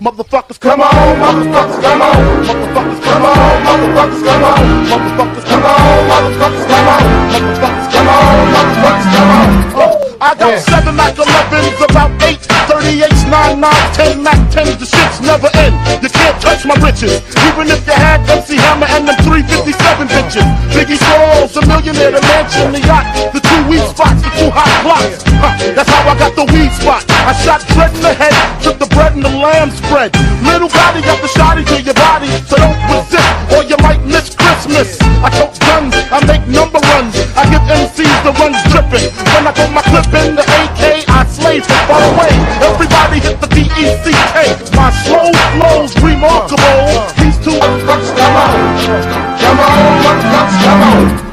Motherfuckers, come on, motherfuckers, come on. Motherfuckers, come on, motherfuckers, come on. Motherfuckers, come on, motherfuckers, come on. Motherfuckers, come on, motherfuckers, come on. I got 7 Mac 11s, about 8, 38s, 9, 9, 10 Mac 10s, the shit's never end. You can't touch my riches, even if you had MC Hammer and them 357 bitches. Biggie Smalls, a millionaire, the mansion, the yacht, the 2 weak spots, the 2 hot blocks. That's how I got the weed spot. I shot Dread in the head, took the bread and the lamb spread. Little Gotti got the shotty to your body, so don't resist or you might miss Christmas. I tote guns, I make number runs, I give MCs the runs dripping. When I put my clip in the AK, I slay from far away. Everybody hit the DECK. My slow flow's remarkable. These two motherfuckers, come on. Come on, motherfuckers, come on.